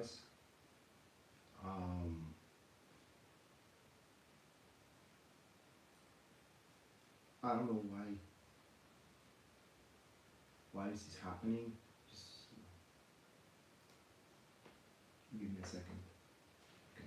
guys. I don't know why this is happening. Just give me a second. Okay.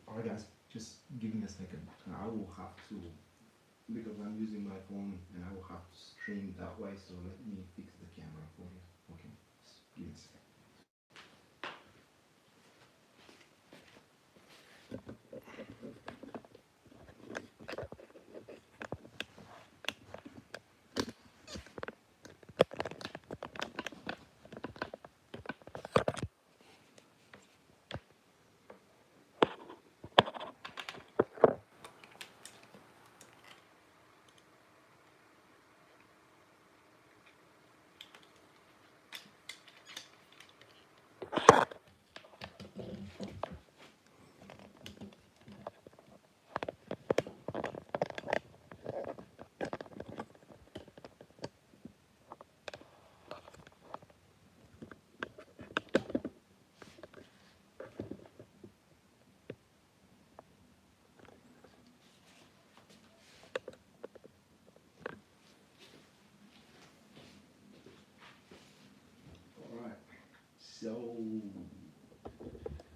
Alright guys, just give me a second. I will have to, because I'm using my phone and I will have to stream that way, so let me fix the camera for you. Okay, just give me a second. Alright, so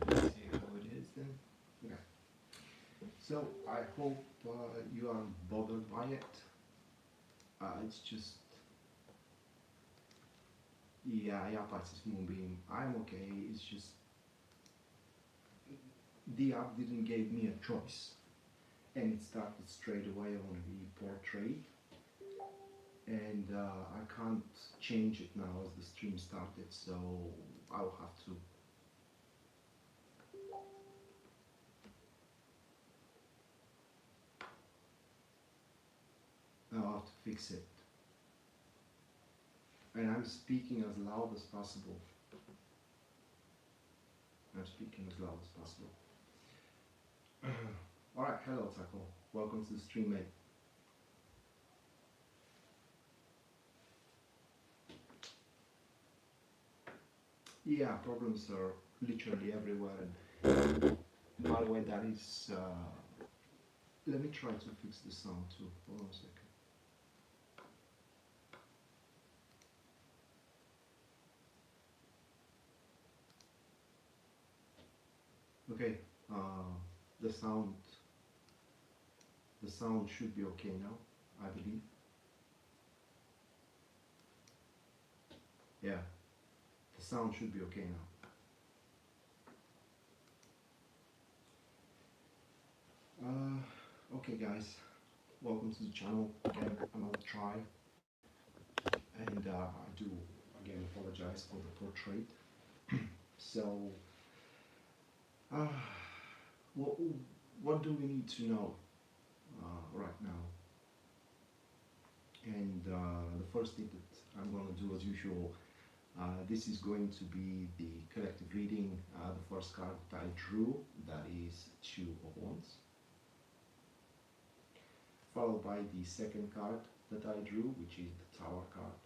let's see how it is then. Okay. So I hope you aren't bothered by it. It's just, yeah, Pisces Moonbeam. I'm okay. It's just the app didn't give me a choice, and it started straight away on the portrait, and I can't change it now as the stream started. So I'll have to. I'll have to fix it. And I'm speaking as loud as possible. I'm speaking as loud as possible. Alright, hello Taco. Welcome to the stream, mate. Yeah, problems are literally everywhere. And by the way, that is... let me try to fix the sound too. Hold on a second. Okay, the sound should be okay now, I believe. Yeah, the sound should be okay now. Okay guys, welcome to the channel. Again, another try. And I do again apologize for the portrait. So, what do we need to know right now? And the first thing that I'm going to do as usual, this is going to be the collective reading. The first card that I drew, that is Two of Wands. Followed by the second card that I drew, which is the Tower card.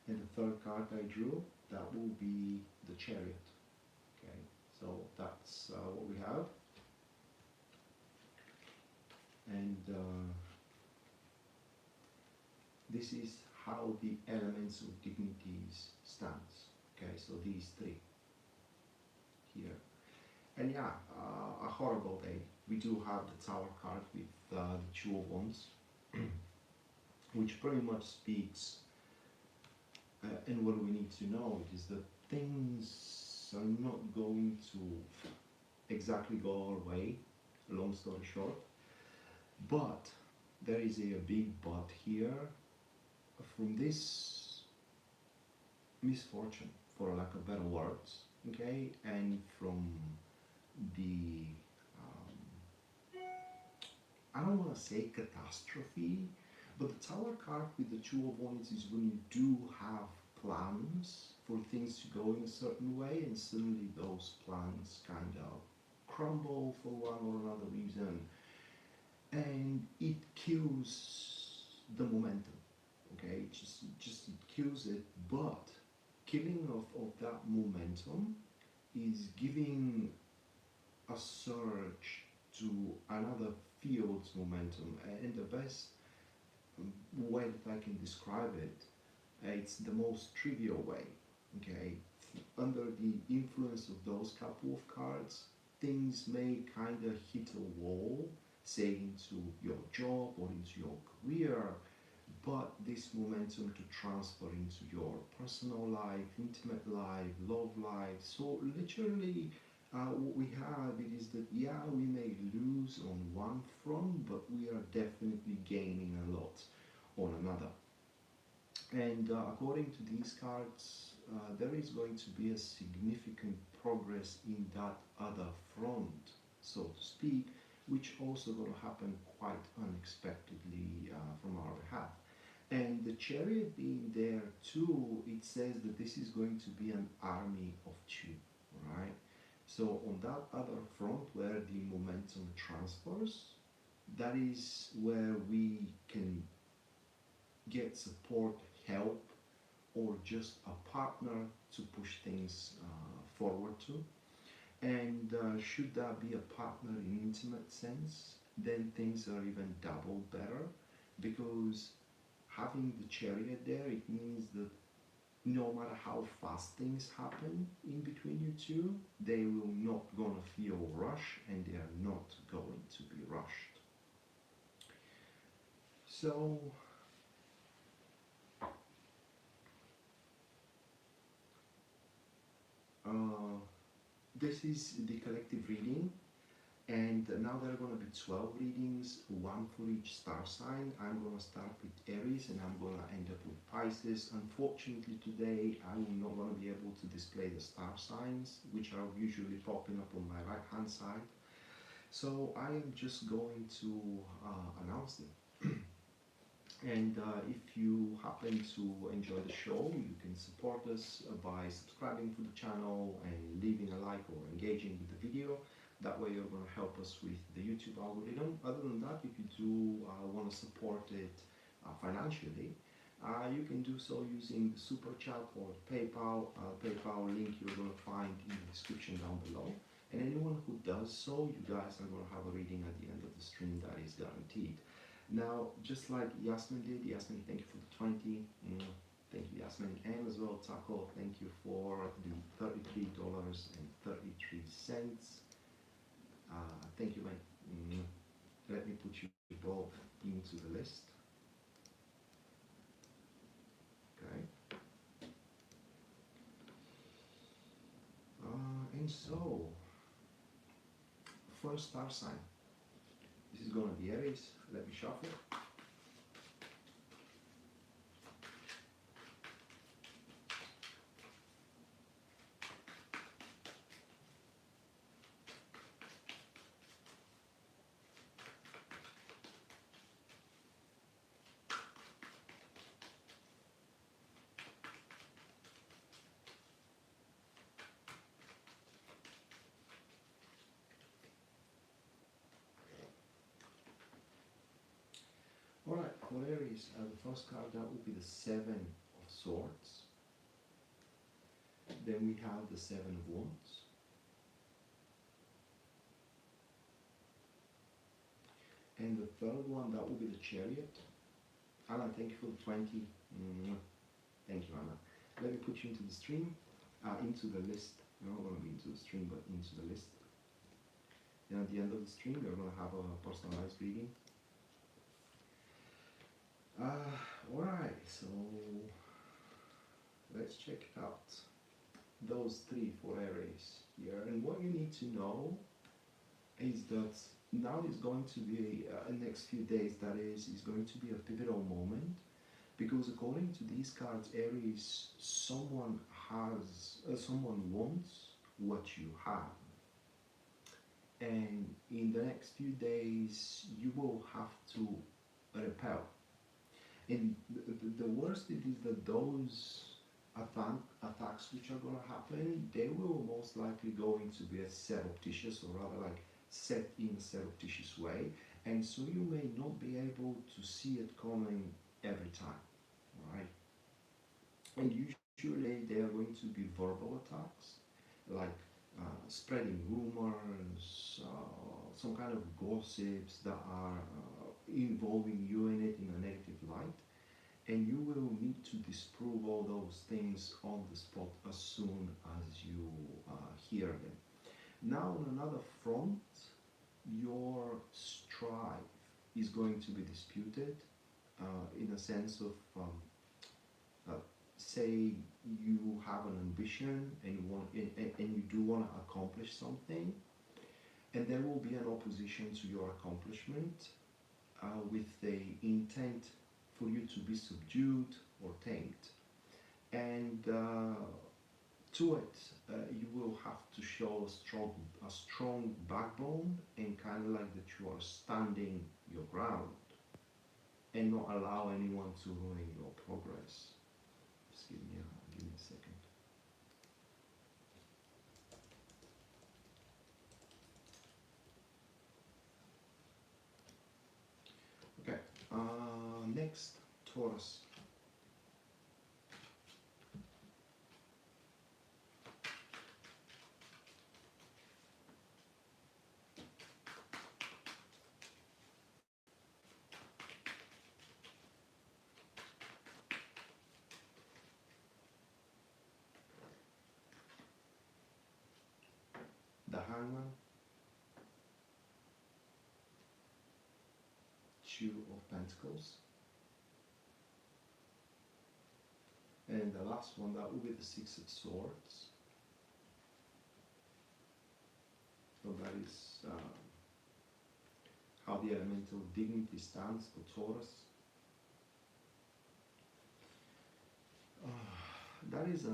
And the third card I drew, that will be the Chariot. Okay, so that's what we have. And this is how the elements of dignities stands. Okay, so these three here. And yeah, a horrible day. We do have the Tower card with the Two of Wands, which pretty much speaks, and what we need to know is that things are not going to exactly go our way, long story short. But there is a big but here. From this misfortune, for lack of better words, okay, and from the I don't want to say catastrophe, but the Tower card with the Two of Wands is when you do have plans for things to go in a certain way, and suddenly those plans kind of crumble for one or another reason, and it kills the momentum. Okay, just it kills it, but killing of that momentum is giving a surge to another field's momentum, and the best way that I can describe it, it's the most trivial way. Okay, under the influence of those couple of cards, things may kind of hit a wall, say into your job or into your career, but this momentum to transfer into your personal life, intimate life, love life. So literally what we have it is that, yeah, we may lose on one front, but we are definitely gaining a lot on another. And according to these cards, there is going to be a significant progress in that other front, so to speak, which also going to happen quite unexpectedly from our behalf. And the Chariot being there too, it says that this is going to be an army of two, right? So on that other front where the momentum transfers, that is where we can get support, help, or just a partner to push things forward to. And should that be a partner in intimate sense, then things are even double better, because having the Chariot there, it means that no matter how fast things happen in between you two, they will not gonna feel rush, and they are not going to be rushed. So this is the collective reading, and now there are going to be 12 readings, one for each star sign. I'm going to start with Aries, and I'm going to end up with Pisces. Unfortunately today I'm not going to be able to display the star signs, which are usually popping up on my right hand side, so I am just going to announce them. And if you happen to enjoy the show, you can support us by subscribing to the channel and leaving a like or engaging with the video. That way you're going to help us with the YouTube algorithm. Other than that, if you do want to support it financially, you can do so using the Super Chat or PayPal. PayPal link you're going to find in the description down below. And anyone who does so, you guys are going to have a reading at the end of the stream, that is guaranteed. Now, just like Yasmin did, Yasmin, thank you for the 20. Thank you, Yasmin. And as well, Taco, thank you for the $33.33. Thank you, man. Let me put you both into the list. Okay. And so, first star sign. This is going to be Aries. Let me shuffle. Alright, for Aries, the first card that will be the Seven of Swords. Then we have the Seven of Wands. And the third one, that will be the Chariot. Anna, thank you for the 20. Thank you, Anna. Let me put you into the stream, into the list. You're not going to be into the stream, but into the list. And at the end of the stream, we're going to have a personalized reading. Alright, so let's check it out. Those three for Aries here. And what you need to know is that now is going to be, next few days, that is going to be a pivotal moment, because according to these cards, Aries, someone wants what you have. and in the next few days you will have to repel. And the worst it is that those attacks which are going to happen, they will most likely going to be a surreptitious, or rather like set in a surreptitious way, and so you may not be able to see it coming every time, right? And usually they are going to be verbal attacks, like spreading rumors, some kind of gossips that are involving you in it in a negative light, and you will need to disprove all those things on the spot as soon as you hear them. Now, on another front, your strive is going to be disputed in a sense of uh, say you have an ambition and you do want to accomplish something, and there will be an opposition to your accomplishment with the intent for you to be subdued or tamed. And to it, you will have to show a strong backbone, and kind of like that you are standing your ground and not allow anyone to ruin your progress. Just give me a second. Okay, next, Taurus. The Hangman, Two of Pentacles, and the last one, that will be the Six of Swords. So that is how the elemental dignity stands for Taurus. That is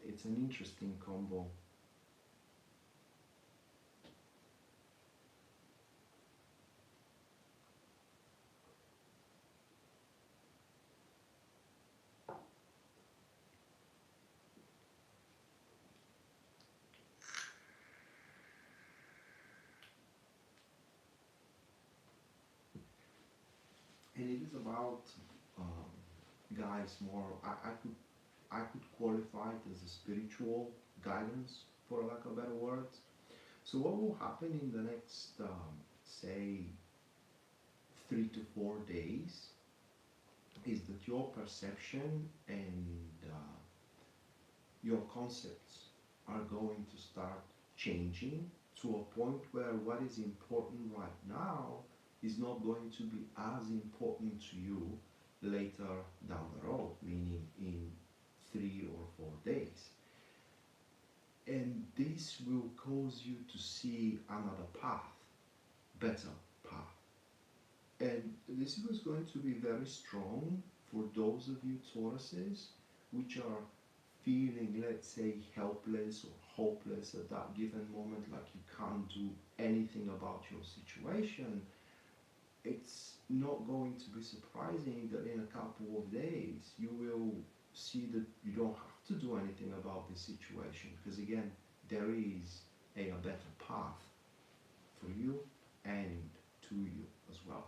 it's an interesting combo. And it is about guys more. I could qualify it as a spiritual guidance, for lack of better words. So what will happen in the next, say, 3 to 4 days is that your perception and your concepts are going to start changing to a point where what is important right now is not going to be as important to you later down the road, meaning in 3 or 4 days. And this will cause you to see another path, better path. And this was going to be very strong for those of you Tauruses which are feeling, let's say, helpless or hopeless at that given moment, like you can't do anything about your situation. It's not going to be surprising that in a couple of days you will see that you don't have to do anything about this situation, because again, there is a better path for you and to you as well.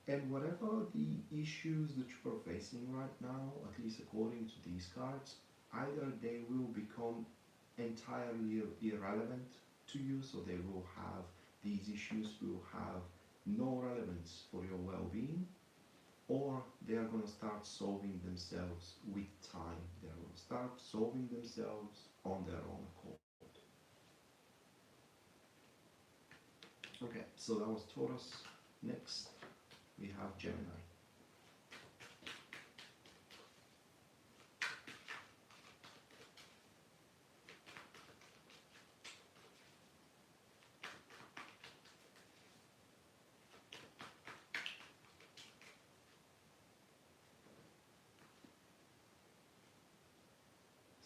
And whatever the issues that you are facing right now, at least according to these cards, either they will become entirely irrelevant to you, so they will have, these issues will have no relevance for your well-being, or they are going to start solving themselves with time. They are going to start solving themselves on their own accord. Okay, so that was Taurus. Next, we have Gemini.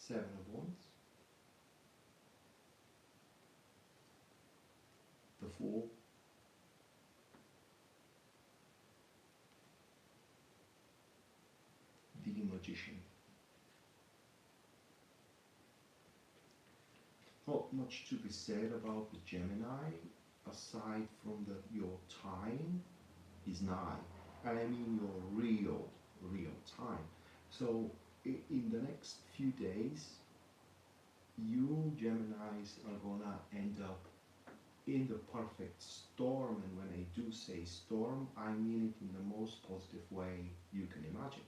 Seven of Wands, Fool, the Magician. Not much to be said about the Gemini, aside from that your time is nigh, and I mean your real time. So in the next few days, you Geminis are gonna end up in the perfect storm, and when I do say storm, I mean it in the most positive way you can imagine.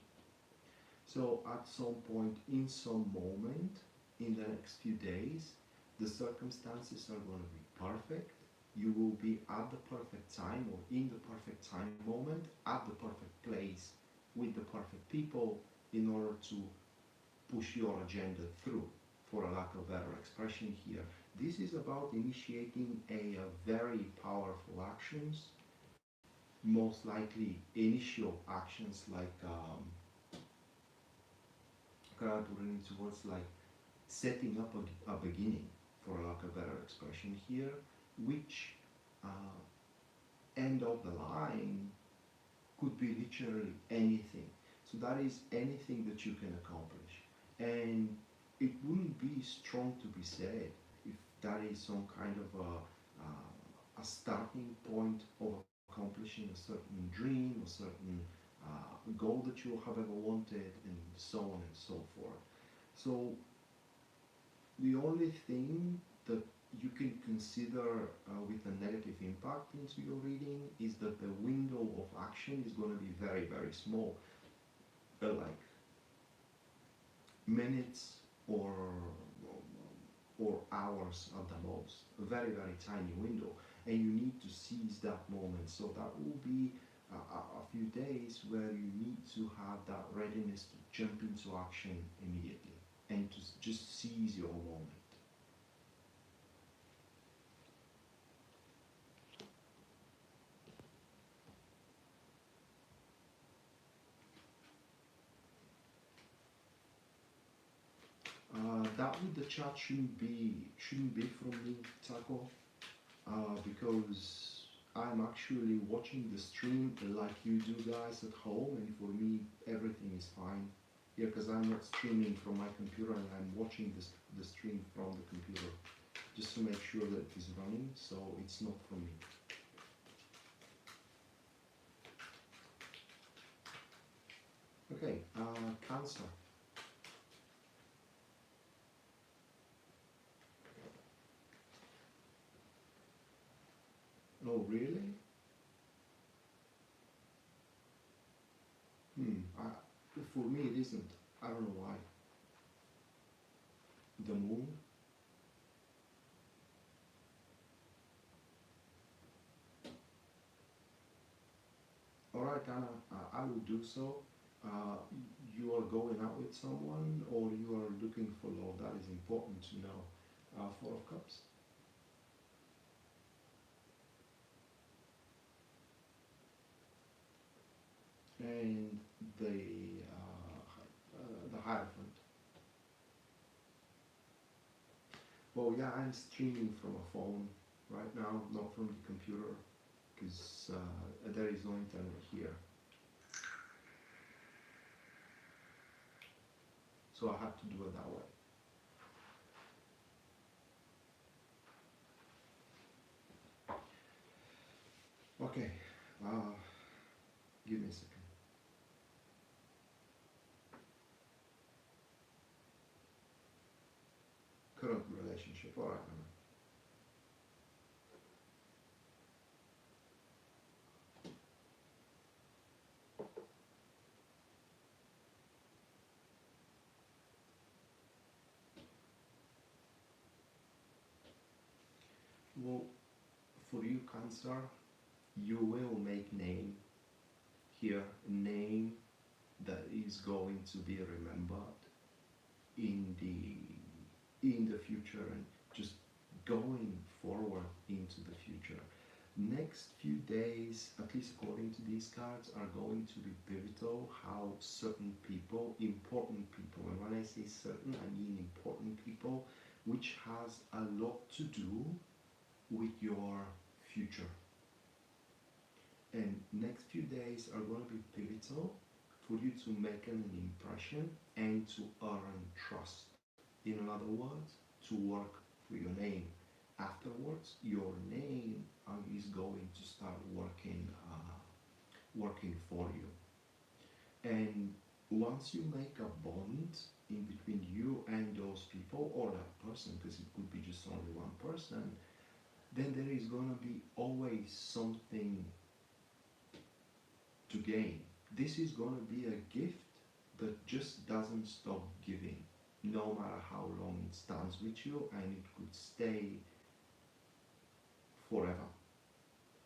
So at some point, in some moment, in the next few days, the circumstances are going to be perfect. You will be at the perfect time, or in the perfect time moment, at the perfect place, with the perfect people, in order to push your agenda through, for a lack of better expression here. This is about initiating a very powerful actions, most likely initial actions like, can I put it into words like setting up a beginning, for a lack of better expression here, which end of the line could be literally anything. So that is anything that you can accomplish. And it wouldn't be strong to be said if that is some kind of a starting point of accomplishing a certain dream, a certain goal that you have ever wanted, and so on and so forth. So the only thing that you can consider with a negative impact into your reading is that the window of action is going to be very, very small, like minutes or hours at the most, a very, very tiny window, and you need to seize that moment. So that will be a few days where you need to have that readiness to jump into action immediately and to just seize your moment. That with the chat shouldn't be from me, Taco, because I'm actually watching the stream like you do guys at home, and for me everything is fine. Yeah, because I'm not streaming from my computer, and I'm watching the stream from the computer, just to make sure that it is running, so it's not from me. Okay, Cancer. Oh, really? For me it isn't. I don't know why. The moon? Alright, Anna, I will do so. You are going out with someone, or you are looking for love? That is important to know. Four of Cups. And the Hierophant. Well, yeah, I'm streaming from a phone right now, not from the computer, because there is no internet here. So I have to do it that way. Okay, give me a second. Current relationship, alright. Well, for you, Cancer, you will make name here, name that is going to be remembered in the future, and just going forward into the future. Next few days, at least according to these cards, are going to be pivotal. How certain people, important people, and when I say certain, I mean important people, which has a lot to do with your future. And next few days are going to be pivotal for you to make an impression and to earn trust. In other words, to work for your name. Afterwards, your name is going to start working for you. And once you make a bond in between you and those people or that person, because it could be just only one person, then there is going to be always something to gain. This is going to be a gift that just doesn't stop giving, no matter how long it stands with you, and it could stay forever,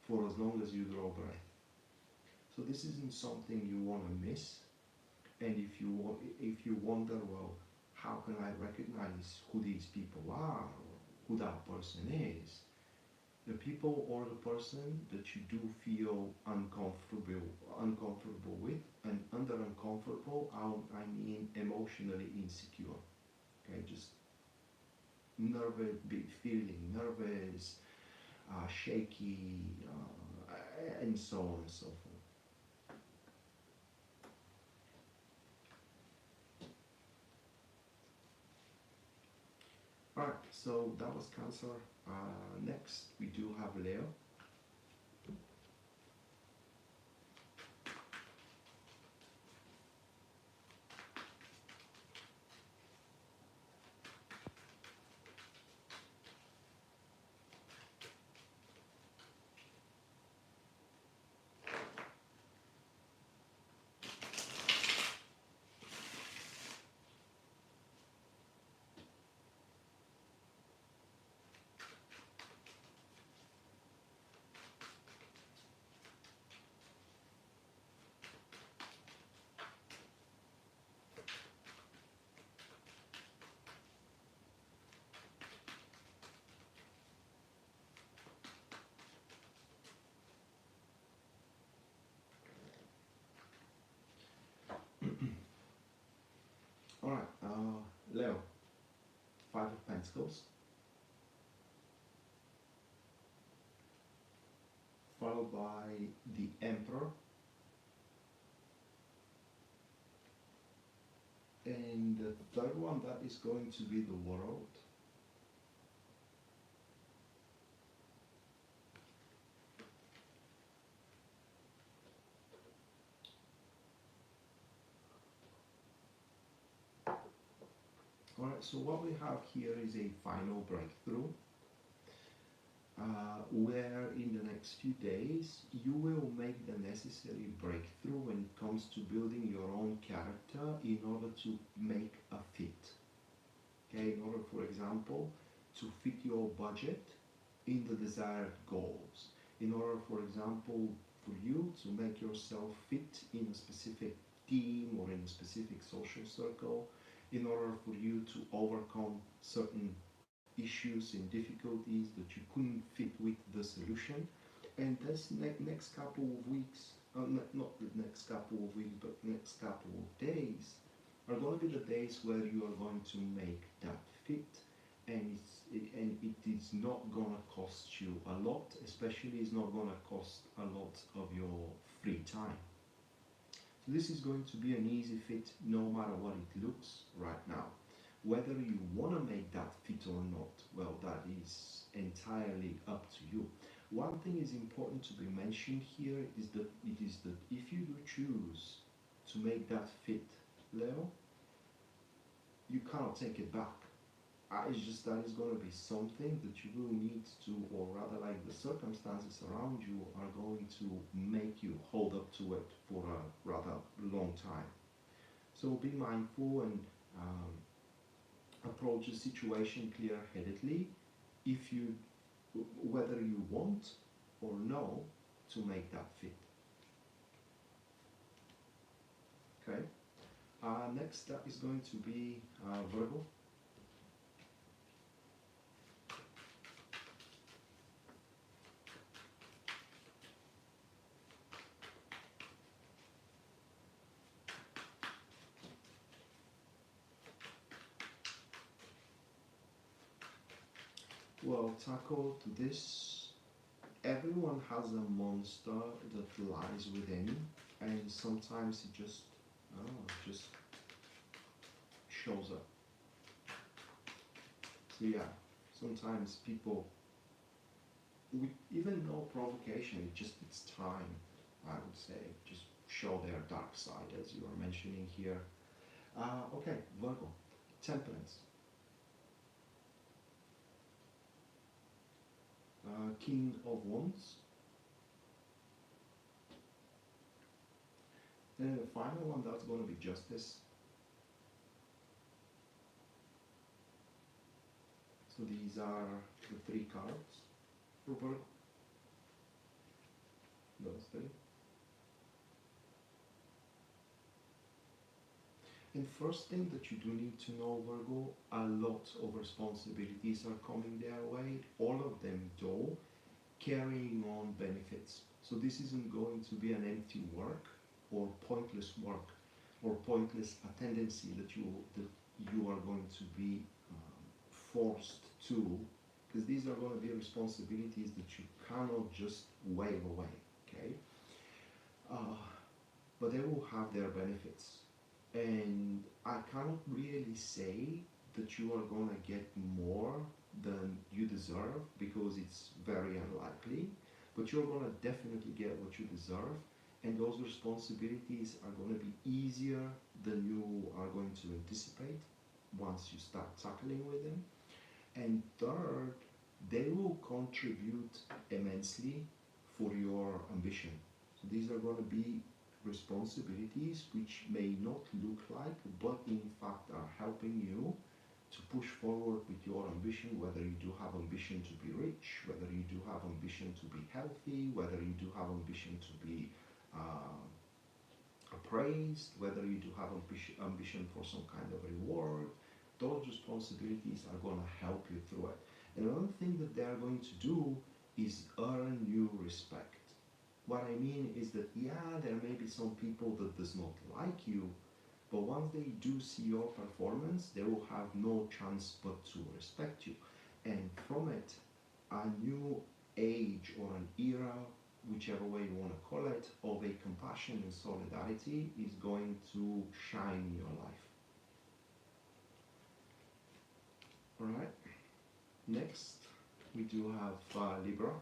for as long as you draw breath. So this isn't something you want to miss. And if you wonder, well, how can I recognize who these people are, or who that person is? The people or the person that you do feel uncomfortable with, and under uncomfortable, I mean emotionally insecure. Okay, just nervous, feeling nervous, shaky, and so on and so forth. Alright, so that was Cancer. Next, we do have Leo. Alright, Leo, Five of Pentacles, followed by the Emperor, and the third one, that is going to be the World. Alright, so what we have here is a final breakthrough, where in the next few days you will make the necessary breakthrough when it comes to building your own character in order to make a fit. Okay, in order, for example, to fit your budget in the desired goals. In order, for example, for you to make yourself fit in a specific team or in a specific social circle, in order for you to overcome certain issues and difficulties that you couldn't fit with the solution. And this next couple of weeks, not the next couple of weeks, but next couple of days are going to be the days where you are going to make that fit, and it is not going to cost you a lot, especially it's not going to cost a lot of your free time. So this is going to be an easy fit no matter what it looks right now. Whether you want to make that fit or not, well, that is entirely up to you. One thing is important to be mentioned here is that if you do choose to make that fit, Leo, you cannot take it back. It's just that it's going to be something that you will need to, or rather like the circumstances around you are going to make you hold up to it for a rather long time. So be mindful and approach the situation clear-headedly, whether you want or no to make that fit. Okay. Next up is going to be Virgo. Well, tackle to this everyone has a monster that lies within, and sometimes it just shows up. So yeah, sometimes people, with even no provocation, it's time, I would say, just show their dark side, as you are mentioning here. Okay, Virgo, temperance. King of Wands. And the final one, that's going to be Justice. So these are the 3 cards for Virgo. Those 3. And first thing that you do need to know, Virgo, a lot of responsibilities are coming their way. All of them, though, carrying on benefits. So this isn't going to be an empty work or pointless work or pointless a tendency that you are going to be forced to, because these are going to be responsibilities that you cannot just wave away, okay? But they will have their benefits. And I cannot really say that you are going to get more than you deserve, because it's very unlikely, but you're going to definitely get what you deserve, and those responsibilities are going to be easier than you are going to anticipate once you start tackling with them. And third, they will contribute immensely for your ambition. So these are going to be responsibilities which may not look like, but in fact are helping you to push forward with your ambition, whether you do have ambition to be rich, whether you do have ambition to be healthy, whether you do have ambition to be appraised, whether you do have ambition for some kind of reward. Those responsibilities are going to help you through it. And another thing that they are going to do is earn you respect. What I mean is that, yeah, there may be some people that does not like you, but once they do see your performance, they will have no chance but to respect you. And from it, a new age or an era, whichever way you want to call it, of a compassion and solidarity is going to shine in your life. Alright, next we do have Libra.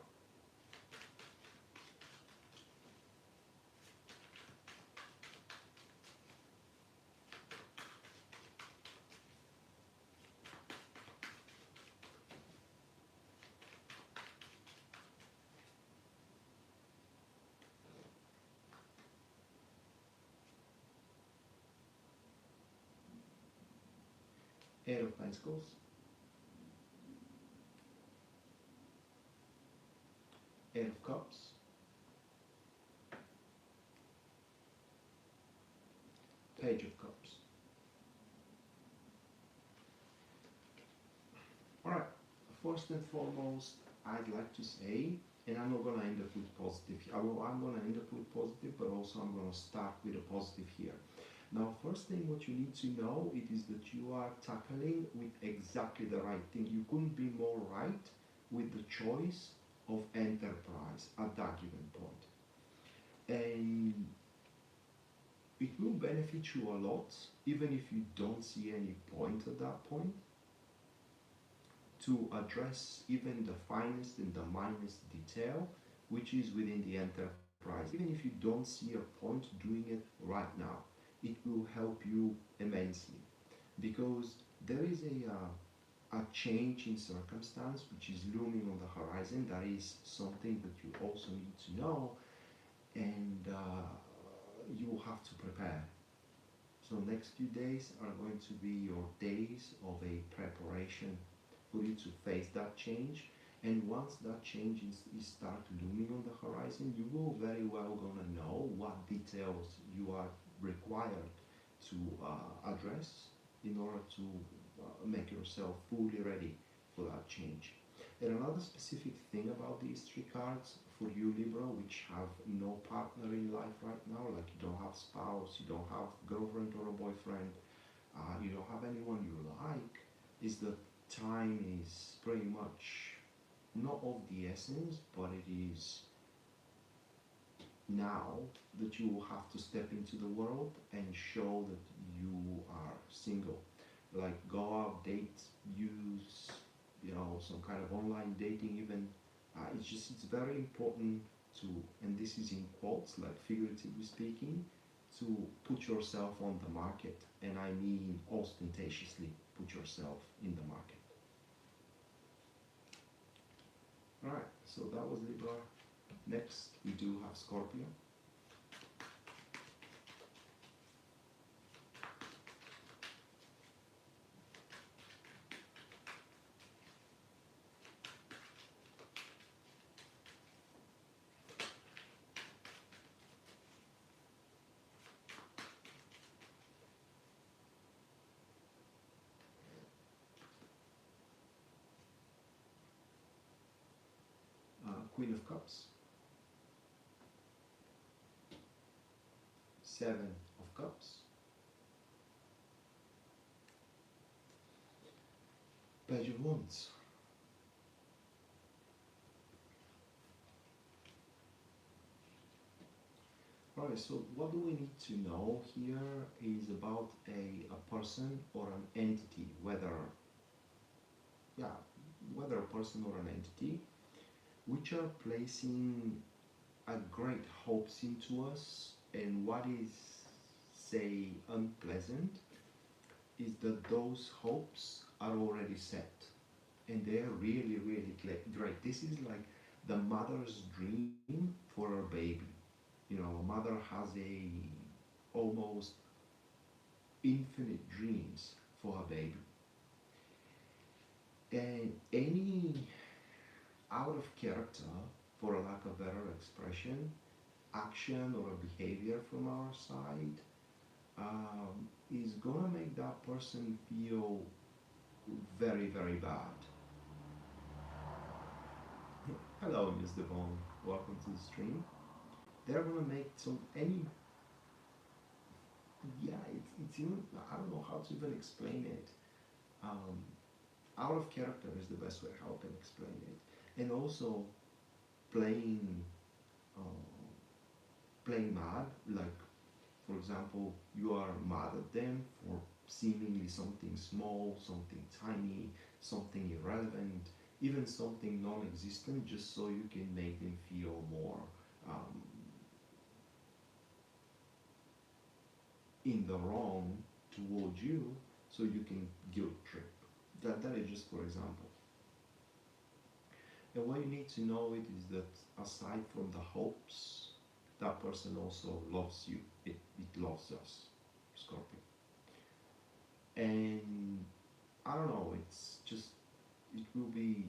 Eight of Pentacles, Eight of Cups, Page of Cups. Alright, first and foremost, I'd like to say, and I'm not going to end up with positive, I'm going to end up with positive, but also I'm going to start with a positive here. Now, first thing what you need to know, it is that you are tackling with exactly the right thing. You couldn't be more right with the choice of enterprise at that given point. And it will benefit you a lot, even if you don't see any point at that point, to address even the finest and the minest detail which is within the enterprise. Even if you don't see a point doing it right now, it will help you immensely, because there is a change in circumstance which is looming on the horizon. That is something that you also need to know, and you will have to prepare. So next few days are going to be your days of a preparation for you to face that change. And once that change is start looming on the horizon, you will very well gonna know what details you are required to address in order to make yourself fully ready for that change. And another specific thing about these 3 cards for you, Libra, which have no partner in life right now, like you don't have spouse, you don't have girlfriend or a boyfriend, you don't have anyone you like, is that time is pretty much not of the essence, but it is now that you will have to step into the world and show that you are single. Like go out, date, use, you know, some kind of online dating even. It's very important to, and this is in quotes, like figuratively speaking, to put yourself on the market, and I mean ostentatiously put yourself in the market. Alright, so that was Libra. Next, we do have Scorpio. Queen of Cups, Seven of Cups, Page of Wands. Alright, so what do we need to know here is about a person or an entity, whether a person or an entity, which are placing a great hopes into us, and what is, say, unpleasant is that those hopes are already set and they're really, really great. This is like the mother's dream for her baby. You know, a mother has a almost infinite dreams for her baby. And any out of character, for a lack of better expression, action or a behavior from our side is gonna make that person feel very, very bad. Hello, Miss Devon. Welcome to the stream. They're gonna make it's even, I don't know how to even explain it. Um, Out of character is the best way how I can explain it. And also playing, uh, playing mad, like for example, you are mad at them for seemingly something small, something tiny, something irrelevant, even something non-existent, just so you can make them feel more um, in the wrong towards you, so you can guilt trip. That is just for example. And what you need to know it is that aside from the hopes, that person also loves you. It loves us, Scorpio. And I don't know, it's just, it will be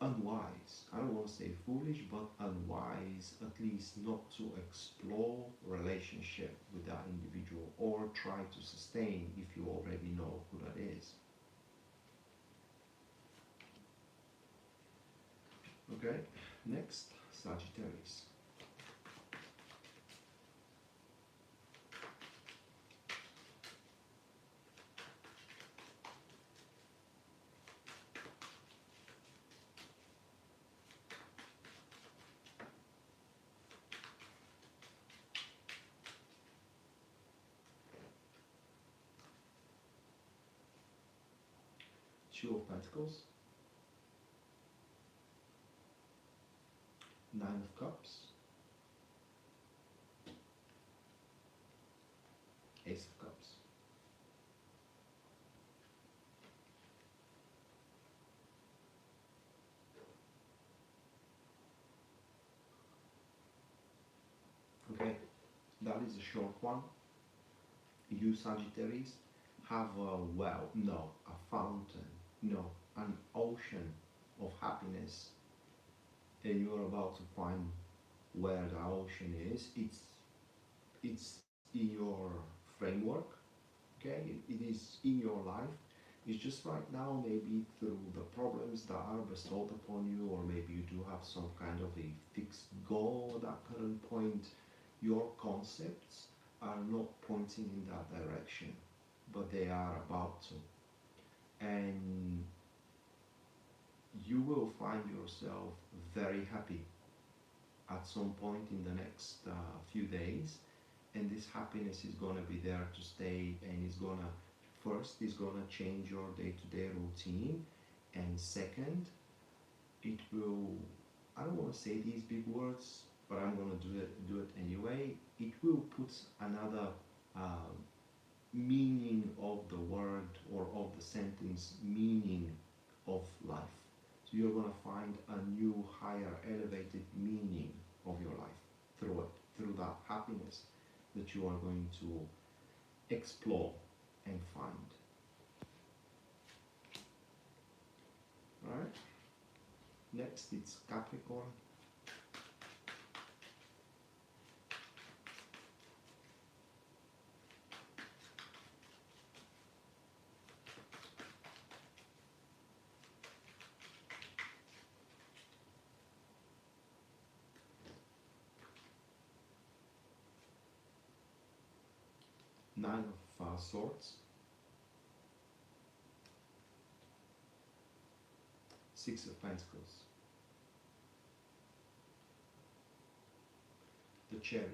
unwise. I don't want to say foolish, but unwise at least not to explore relationship with that individual or try to sustain if you already know who that is. Okay, next, Sagittarius. Two of Pentacles, Nine of Cups, Ace of Cups. Okay, that is a short one. You Sagittarius have a well, no, a fountain, no, an ocean of happiness, and you are about to find where the ocean is. It's in your framework, okay? It is in your life. It's just right now, maybe through the problems that are bestowed upon you, or maybe you do have some kind of a fixed goal at that current point, your concepts are not pointing in that direction, but they are about to. And you will find yourself very happy at some point in the next few days, and this happiness is gonna be there to stay, and it's gonna change your day-to-day routine, and second, it will, I don't want to say these big words, but I'm gonna do it anyway. It will put another meaning of the word or of the sentence, meaning of life. So you're going to find a new, higher, elevated meaning of your life through it, through that happiness that you are going to explore and find. Alright? Next it's Capricorn. Nine of Swords, Six of Pentacles, the Chariot,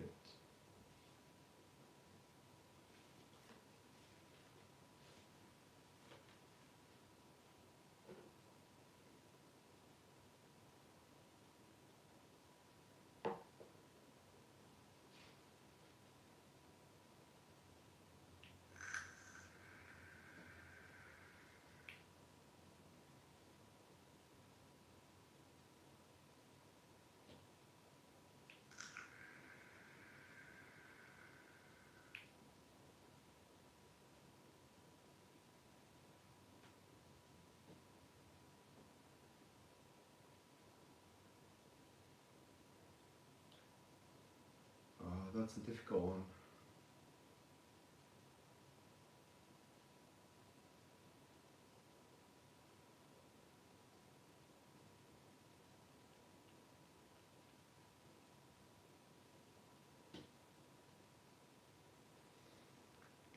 that's a difficult one.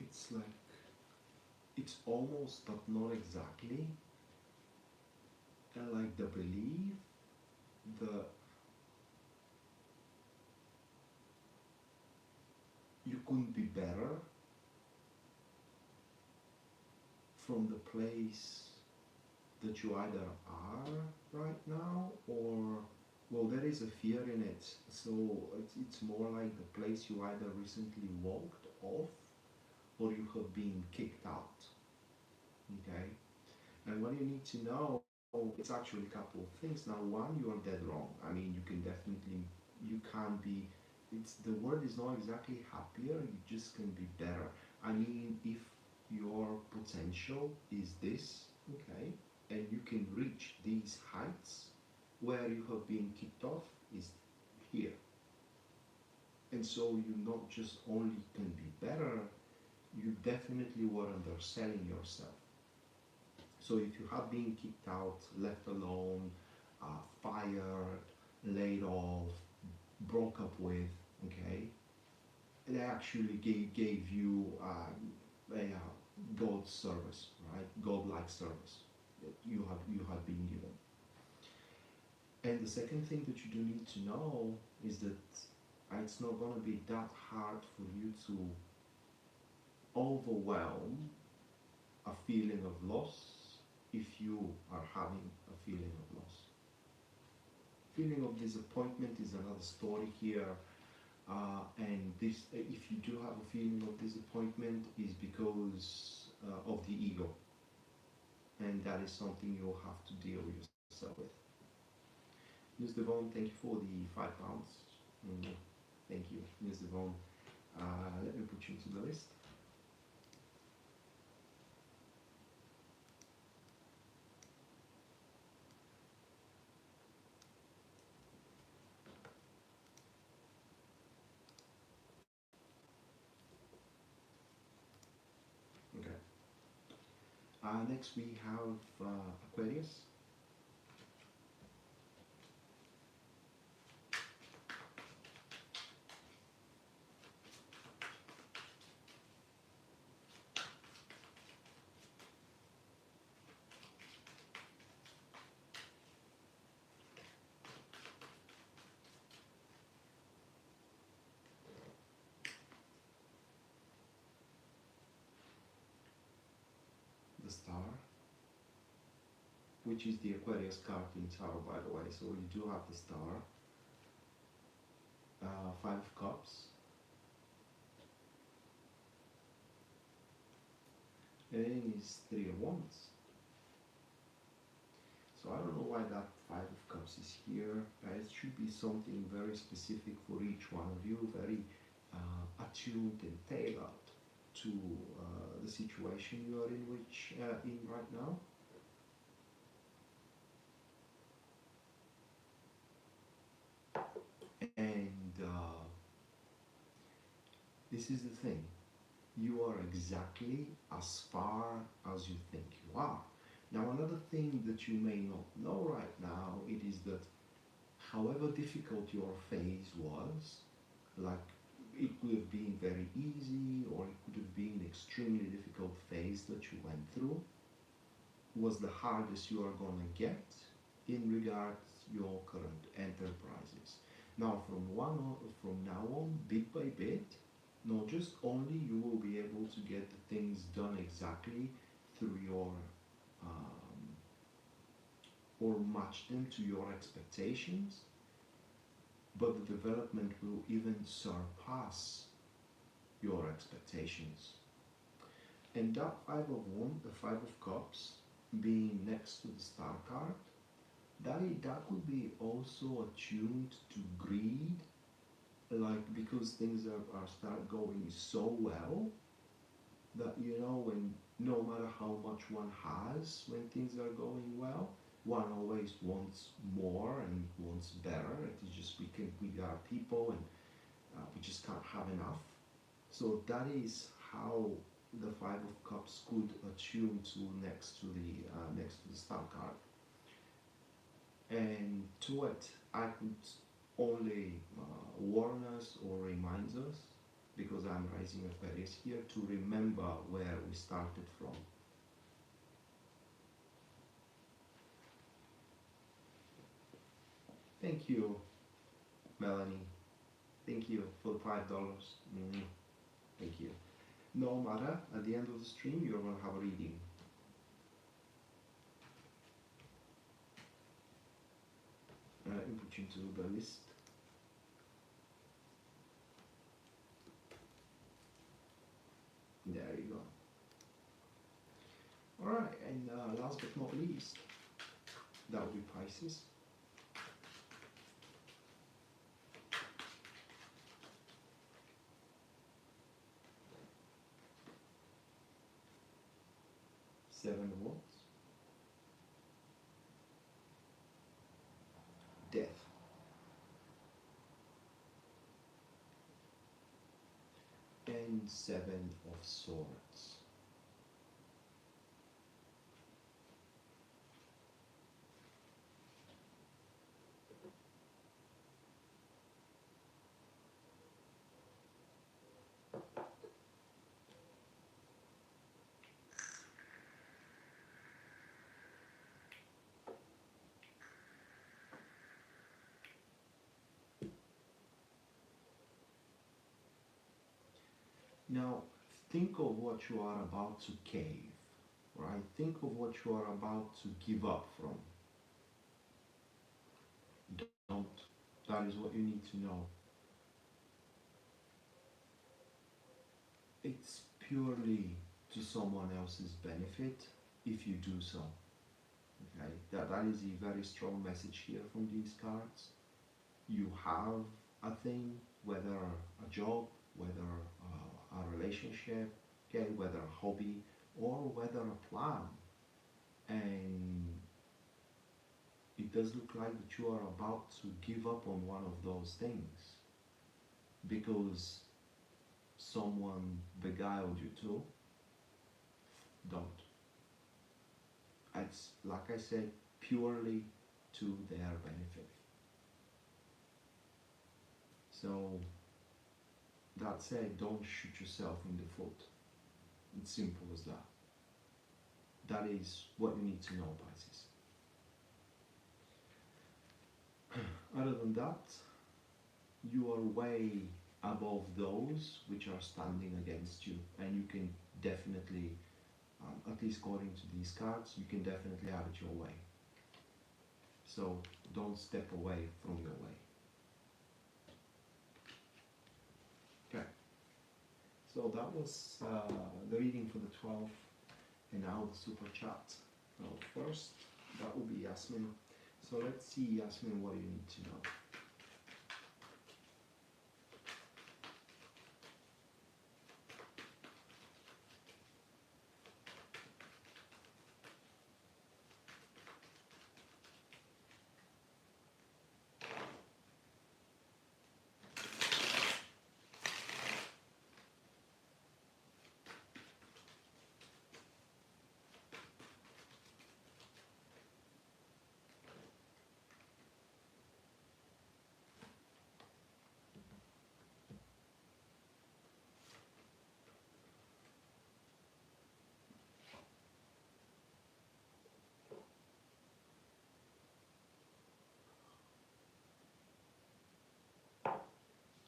It's like, it's almost, but not exactly, like the belief, the you couldn't be better from the place that you either are right now, or, well, there is a fear in it, so it's more like the place you either recently walked off or you have been kicked out. Okay, and what you need to know, it's actually a couple of things. Now, one, you are dead wrong. I mean, you can definitely, you can be, it's, the word is not exactly happier, you just can be better. I mean, if your potential is this, okay, and you can reach these heights, where you have been kicked off is here. And so you not just only can be better, you definitely were underselling yourself. So if you have been kicked out, left alone, fired, laid off, broke up with, okay, they actually gave you a God service, right? God-like service that you have been given. And the second thing that you do need to know is that it's not going to be that hard for you to overwhelm a feeling of loss if you are having a feeling of loss. Feeling of disappointment is another story here, and this, if you do have a feeling of disappointment, is because of the ego, and that is something you'll have to deal yourself with. Ms. Devon, thank you for the £5. Thank you, Ms. Devon. Let me put you into the list. Okay. Next we have Aquarius. star, which is the Aquarius card in Tarot, by the way. So you do have the star, Five of Cups, and then is Three of Wands. So I don't know why that Five of Cups is here. It should be something very specific for each one of you, very attuned and tailored to the situation you are in, in right now. And this is the thing. You are exactly as far as you think you are. Now, another thing that you may not know right now, it is that however difficult your phase was, like it could have been very easy or it could have been an extremely difficult phase that you went through, was the hardest you are going to get in regards to your current enterprises. Now, from now on, bit by bit, not just only you will be able to get the things done exactly through your or match them to your expectations, but the development will even surpass your expectations. And that Five of Wands, the Five of Cups, being next to the Star card, that could be also attuned to greed, like because things are start going so well that, you know, when no matter how much one has, when things are going well, one always wants more and wants better. It is just we are people and we just can't have enough. So that is how the Five of Cups could attune to next to the Star card. And to it, I could only warn us or remind us, because I'm rising Aquarius here, to remember where we started from. Thank you, Melanie. Thank you for the $5. Thank you. No matter, at the end of the stream, you're going to have a reading. Input into the list. There you go. Alright, and last but not least, that would be Pisces. Seven of Wands. Death. And Seven of Swords. Now, think of what you are about to cave, right? Think of what you are about to give up from. Don't. That is what you need to know. It's purely to someone else's benefit if you do so. Okay? That is a very strong message here from these cards. You have a thing, whether a job, whether a relationship, okay, whether a hobby, or whether a plan, and it does look like that you are about to give up on one of those things because someone beguiled you to. Don't. It's, like I said, purely to their benefit. So, that said, don't shoot yourself in the foot. It's simple as that. That is what you need to know, Pisces. Other than that, you are way above those which are standing against you, and you can definitely at least according to these cards, you can definitely have it your way. So don't step away from your way. Okay, so that was the reading for the 12th, and now the super chat. Now first, that will be Yasmin. So let's see, Yasmin, what you need to know.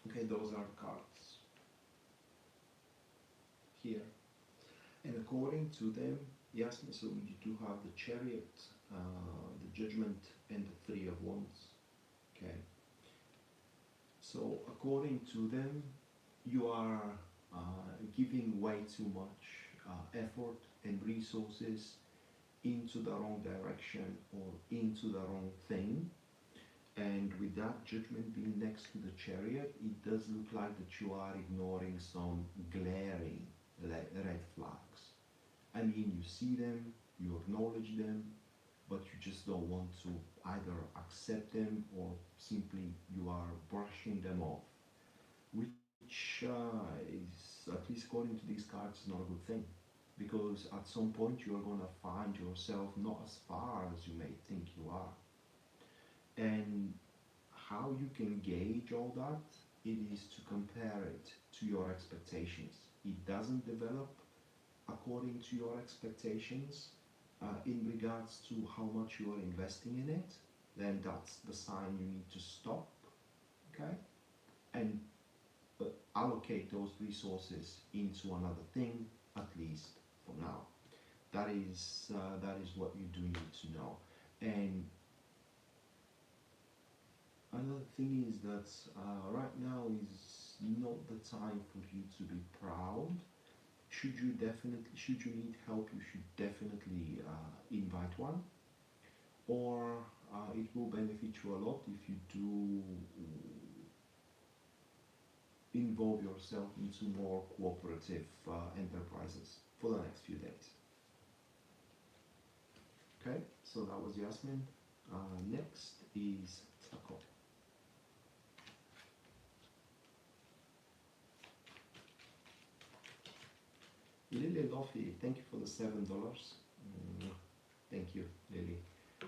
Okay, those are the cards here. And according to them, yes, so you do have the Chariot, the Judgment, and the Three of Wands. Okay. So according to them, you are giving way too much effort and resources into the wrong direction or into the wrong thing. And with that Judgment being next to the Chariot, it does look like that you are ignoring some glaring red flags. I mean, you see them, you acknowledge them, but you just don't want to either accept them or simply you are brushing them off, which is, at least according to these cards, is not a good thing, because at some point you are going to find yourself not as far as you may think you are. And how you can gauge all that, it is to compare it to your expectations. It doesn't develop according to your expectations in regards to how much you are investing in it, then that's the sign you need to stop, okay? And allocate those resources into another thing, at least for now. That is what you do need to know. And another thing is that right now is not the time for you to be proud. Should you need help, you should definitely invite one, or it will benefit you a lot if you do involve yourself into more cooperative enterprises for the next few days. Okay, so that was Yasmin. Next is Tako. Lily Lofi, thank you for the $7. Thank you, Lily.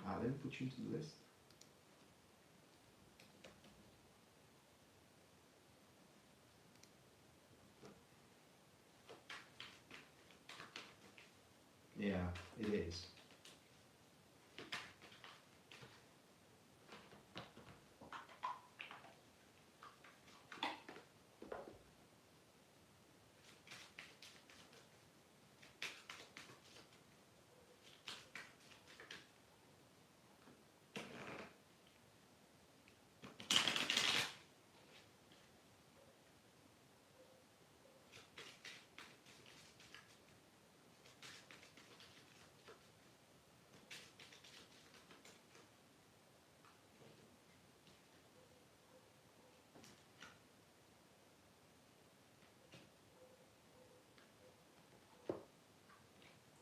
Let me put you into the list. Yeah, it is.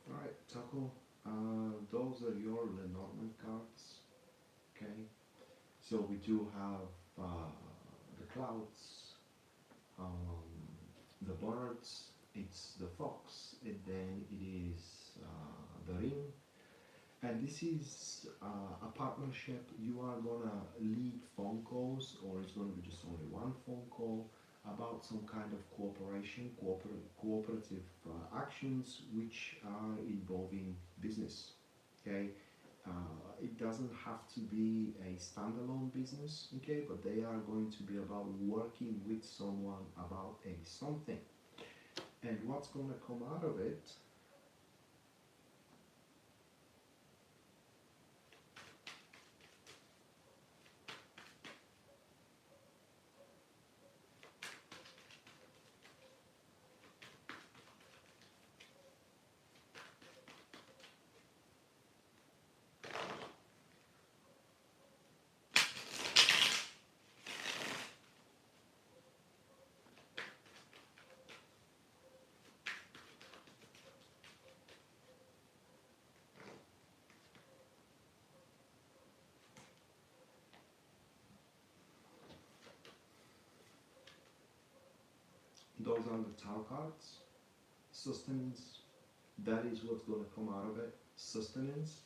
Alright, Taco, those are your Lenormand cards, okay? So we do have the clouds, the birds, it's the fox, and then it is the ring. And this is a partnership. You are gonna lead phone calls, or it's gonna be just only one phone call about some kind of cooperation, cooperative actions which are involving business. Okay, it doesn't have to be a standalone business. Okay, but they are going to be about working with someone about a something. And what's gonna come out of it Those are the Tower cards. Sustenance, that is what's going to come out of it. Sustenance,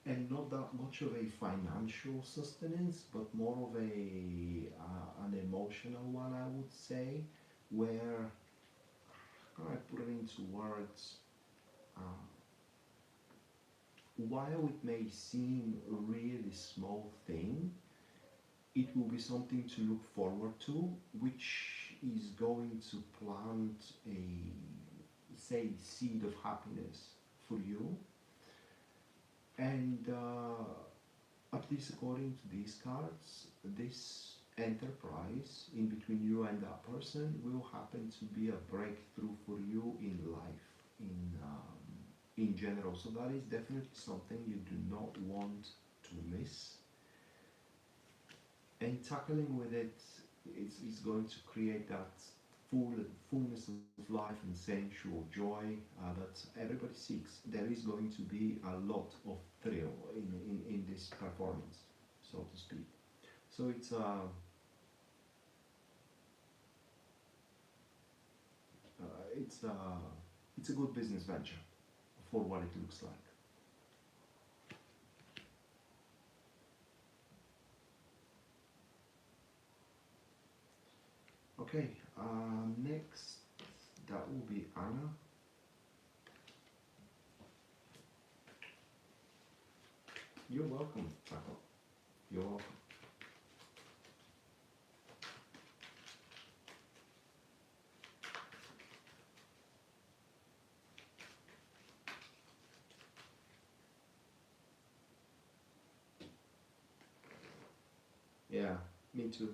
and not that much of a financial sustenance, but more of an emotional one, I would say, where, how can I put it into words? While it may seem a really small thing, it will be something to look forward to, which is going to plant a, say, seed of happiness for you. And at least according to these cards, this enterprise in between you and that person will happen to be a breakthrough for you in life, in general. So that is definitely something you do not want to miss. And tackling with it is going to create that fullness of life and sensual joy that everybody seeks. There is going to be a lot of thrill in this performance, so to speak. So it's a good business venture for what it looks like. Okay, next, that will be Anna. You're welcome, Radko. You're welcome. Yeah, me too.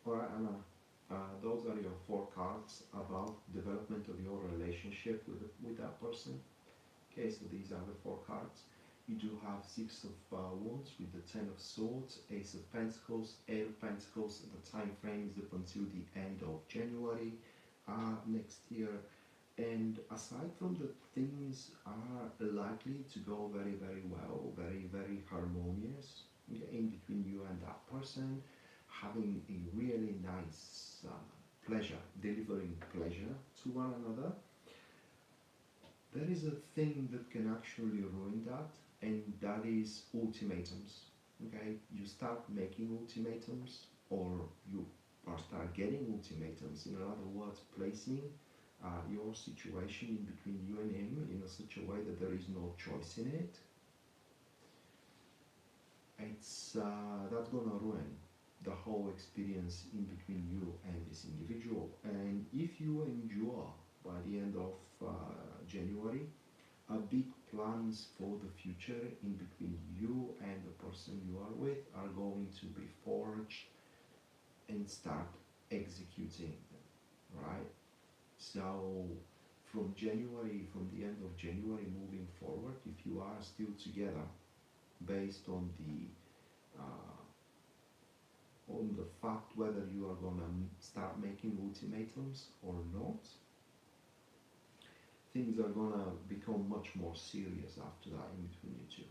Alright, Anna, those are your 4 cards about development of your relationship with that person. Okay, so these are the 4 cards. You do have 6 of Wands with the 10 of Swords, Ace of Pentacles, 8 of Pentacles. The time frame is up until the end of January next year. And aside from the things are likely to go very, very well, very, very harmonious in between you and that person, having a really nice pleasure, delivering pleasure to one another, there is a thing that can actually ruin that, and that is ultimatums. Okay, you start making ultimatums, or you start getting ultimatums. In other words, placing your situation in between you and him in such a way that there is no choice in it. It's that's gonna ruin the whole experience in between you and this individual. And if you endure by the end of January big plans for the future in between you and the person you are with are going to be forged and start executing, right? So from January, from the end of January moving forward, if you are still together based on the fact whether you are gonna start making ultimatums or not, things are gonna become much more serious after that in between you two.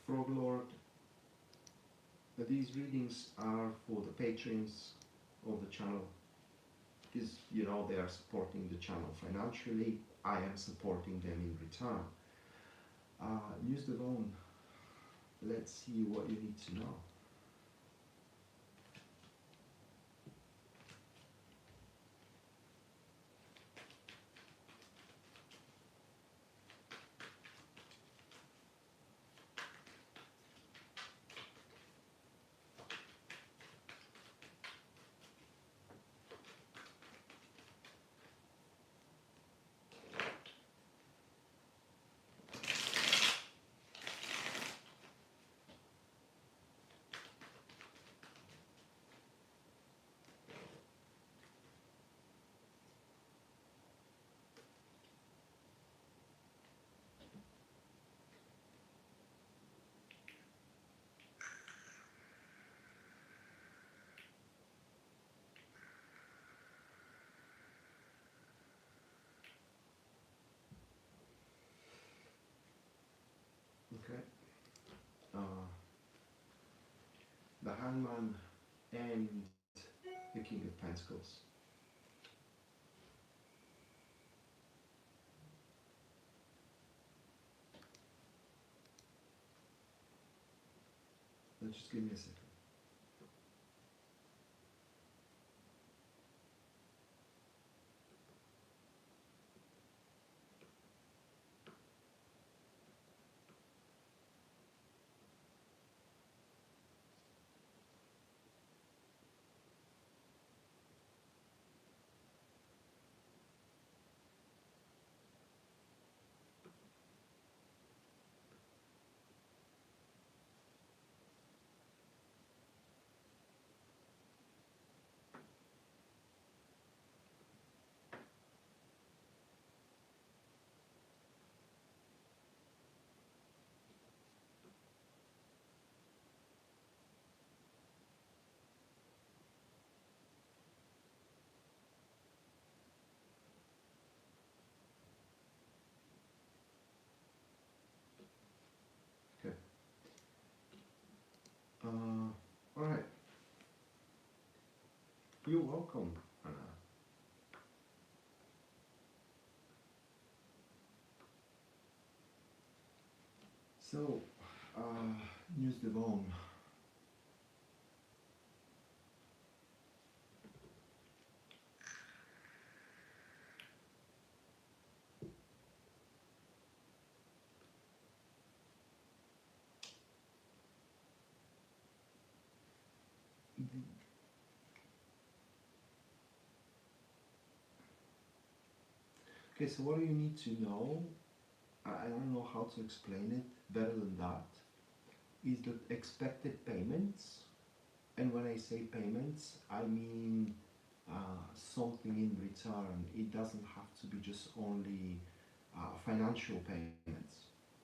Frog Lord, these readings are for the patrons of the channel, because you know they are supporting the channel financially. I am supporting them in return. News Devon, let's see what you need to know. Hangman and the King of Pentacles. Just give me a second. Okay. All right. You're welcome, Anna. So, use the bone. Okay, so what do you need to know? I don't know how to explain it better than that. Is that expected payments? And when I say payments, I mean something in return. It doesn't have to be just only financial payments,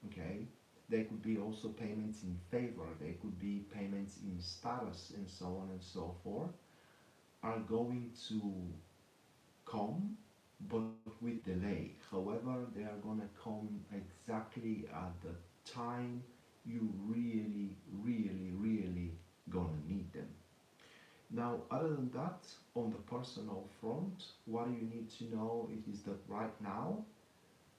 okay? There could be also payments in favor, there could be payments in status, and so on and so forth, are going to come, but with delay. However, they are gonna come exactly at the time you really, really, really gonna need them. Now, other than that, on the personal front, what you need to know is that right now,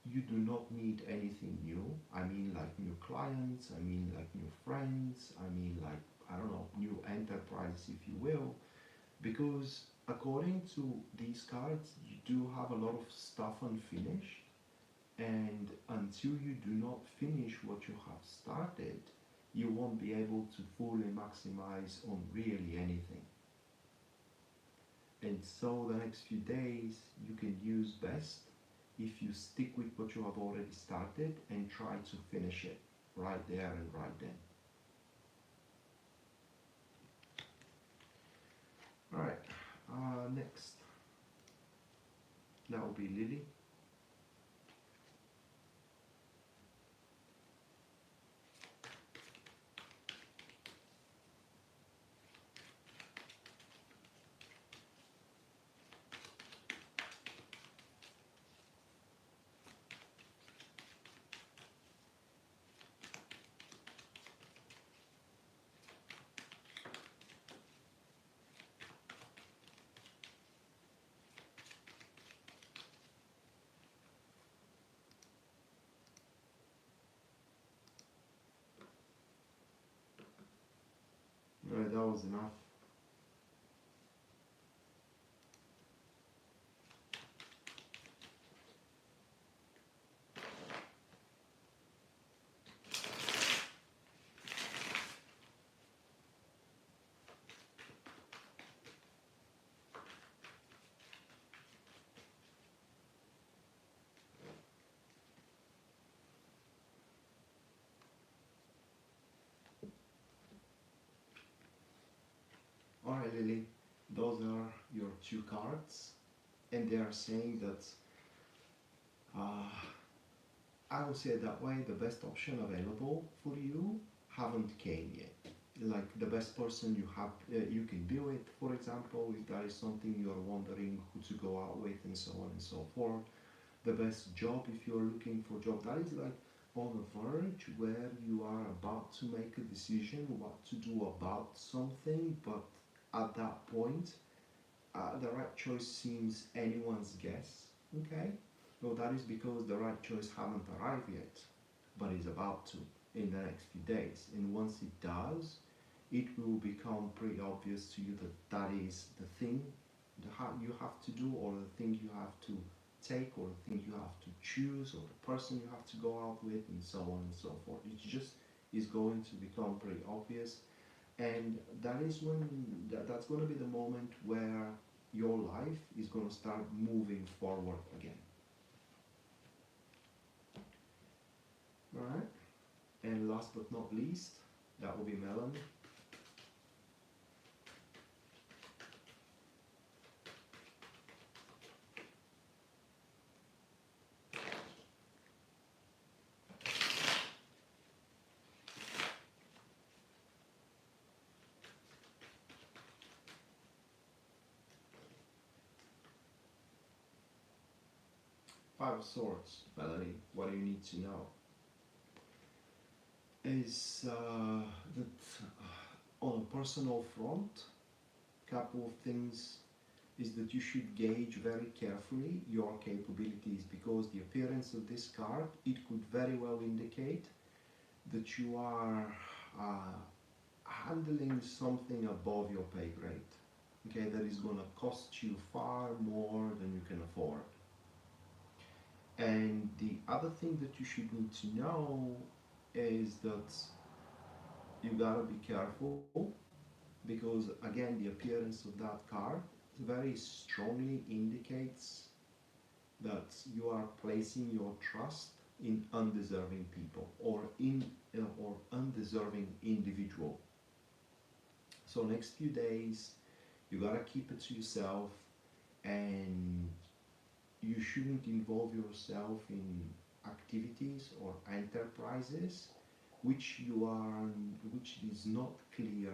you do not need anything new. I mean, like new clients, I mean, like new friends, I mean, like, I don't know, new enterprise, if you will, because according to these cards, you do have a lot of stuff unfinished, and until you do not finish what you have started, you won't be able to fully maximize on really anything. And so the next few days you can use best if you stick with what you have already started and try to finish it right there and right then. Alright, next. That will be Lily. Alright, that was enough. Alright, Lily, those are your two cards, and they are saying that I will say it that way, the best option available for you haven't came yet. Like the best person you have, you can be with, for example, if that is something you are wondering who to go out with, and so on and so forth. The best job, if you're looking for a job, that is like on a verge where you are about to make a decision what to do about something, but at that point, the right choice seems anyone's guess. Okay? No, that is because the right choice haven't arrived yet, but is about to in the next few days. And once it does, it will become pretty obvious to you that that is the thing you have to do, or the thing you have to take, or the thing you have to choose, or the person you have to go out with, and so on and so forth. It just is going to become pretty obvious, and that is when that's going to be the moment where your life is going to start moving forward again. All right, and last but not least, that will be Melanie. Five of Swords, Melanie. What do you need to know? Is that on a personal front, couple of things is that you should gauge very carefully your capabilities, because the appearance of this card, it could very well indicate that you are handling something above your pay grade, okay, that is going to cost you far more than you can afford. And the other thing that you should need to know is that you gotta be careful, because again, the appearance of that card very strongly indicates that you are placing your trust in undeserving people, or in or undeserving individual. So next few days you gotta keep it to yourself, and you shouldn't involve yourself in activities or enterprises which is not clear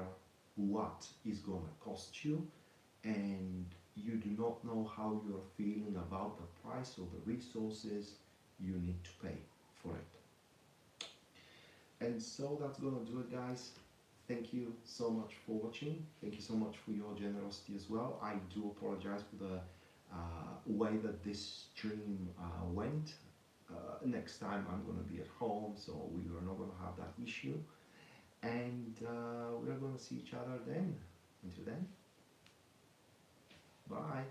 what is going to cost you, and you do not know how you're feeling about the price or the resources you need to pay for it. And so that's gonna do it, guys. Thank you so much for watching. Thank you so much for your generosity as well. I do apologize for the way that this stream went. Next time I'm going to be at home, so we are not going to have that issue, and we're going to see each other then. Until then, bye.